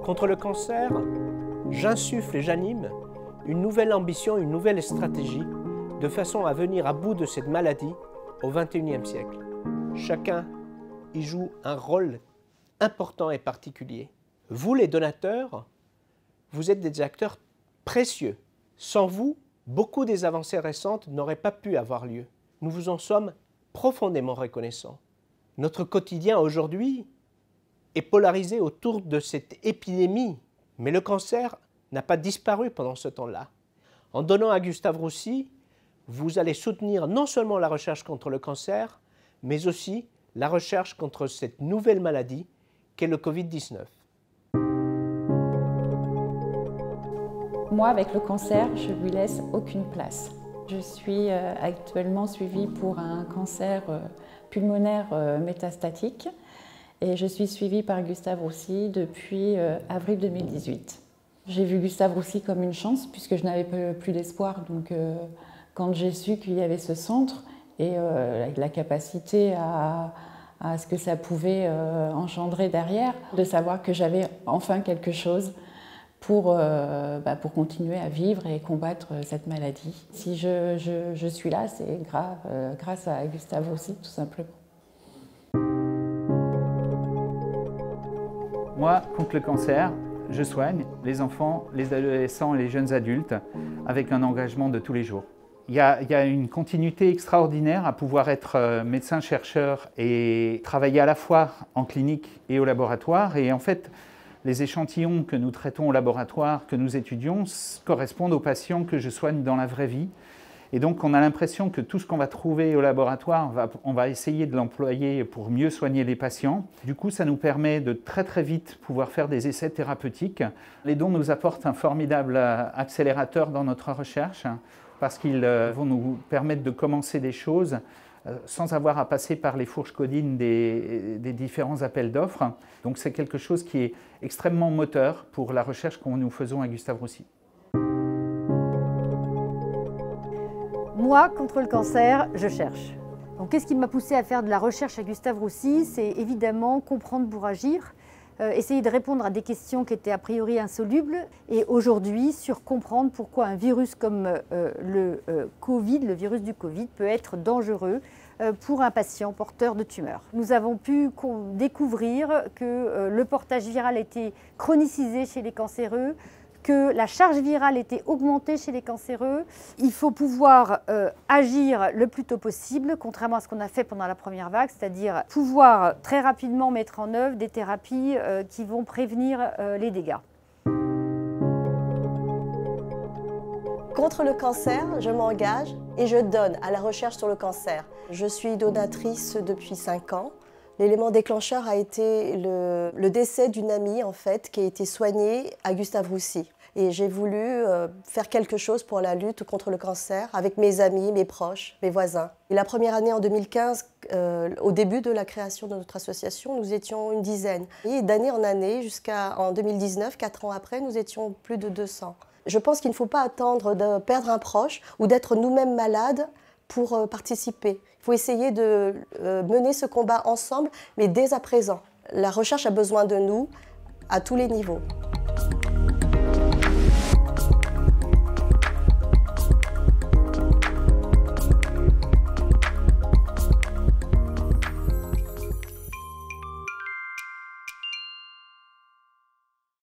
Contre le cancer, j'insuffle et j'anime une nouvelle ambition, une nouvelle stratégie, de façon à venir à bout de cette maladie au XXIe siècle. Chacun y joue un rôle important et particulier. Vous, les donateurs, vous êtes des acteurs précieux. Sans vous, beaucoup des avancées récentes n'auraient pas pu avoir lieu. Nous vous en sommes profondément reconnaissants. Notre quotidien aujourd'hui est polarisé autour de cette épidémie, mais le cancer n'a pas disparu pendant ce temps-là. En donnant à Gustave Roussy, vous allez soutenir non seulement la recherche contre le cancer, mais aussi la recherche contre cette nouvelle maladie qu'est le Covid-19. Moi, avec le cancer, je ne lui laisse aucune place. Je suis actuellement suivie pour un cancer pulmonaire métastatique et je suis suivie par Gustave Roussy depuis avril 2018. J'ai vu Gustave Roussy comme une chance puisque je n'avais plus d'espoir. Donc, quand j'ai su qu'il y avait ce centre et la capacité à ce que ça pouvait engendrer derrière, de savoir que j'avais enfin quelque chose pour continuer à vivre et combattre cette maladie. Si je suis là, c'est grâce à Gustave Roussy, tout simplement. Moi, contre le cancer, je soigne les enfants, les adolescents et les jeunes adultes avec un engagement de tous les jours. Il y a une continuité extraordinaire à pouvoir être médecin-chercheur et travailler à la fois en clinique et au laboratoire. Et en fait, les échantillons que nous traitons au laboratoire, que nous étudions, correspondent aux patients que je soigne dans la vraie vie. Et donc, on a l'impression que tout ce qu'on va trouver au laboratoire, on va essayer de l'employer pour mieux soigner les patients. Du coup, ça nous permet de très vite pouvoir faire des essais thérapeutiques. Les dons nous apportent un formidable accélérateur dans notre recherche parce qu'ils vont nous permettre de commencer des choses sans avoir à passer par les fourches codines des différents appels d'offres. Donc c'est quelque chose qui est extrêmement moteur pour la recherche que nous faisons à Gustave Roussy. Moi, contre le cancer, je cherche. Donc, qu'est-ce qui m'a poussée à faire de la recherche à Gustave Roussy? C'est évidemment comprendre pour agir, essayer de répondre à des questions qui étaient a priori insolubles, et aujourd'hui sur comprendre pourquoi un virus comme le virus du Covid, peut être dangereux pour un patient porteur de tumeur. Nous avons pu découvrir que le portage viral était chronicisé chez les cancéreux, que la charge virale était augmentée chez les cancéreux. Il faut pouvoir agir le plus tôt possible, contrairement à ce qu'on a fait pendant la première vague, c'est-à-dire pouvoir très rapidement mettre en œuvre des thérapies qui vont prévenir les dégâts. Contre le cancer, je m'engage et je donne à la recherche sur le cancer. Je suis donatrice depuis 5 ans. L'élément déclencheur a été le décès d'une amie en fait, qui a été soignée à Gustave Roussy. Et j'ai voulu faire quelque chose pour la lutte contre le cancer avec mes amis, mes proches, mes voisins. Et la première année en 2015, au début de la création de notre association, nous étions une dizaine. Et d'année en année, jusqu'en 2019, 4 ans après, nous étions plus de 200. Je pense qu'il ne faut pas attendre de perdre un proche ou d'être nous-mêmes malades pour participer. Il faut essayer de mener ce combat ensemble, mais dès à présent. La recherche a besoin de nous à tous les niveaux.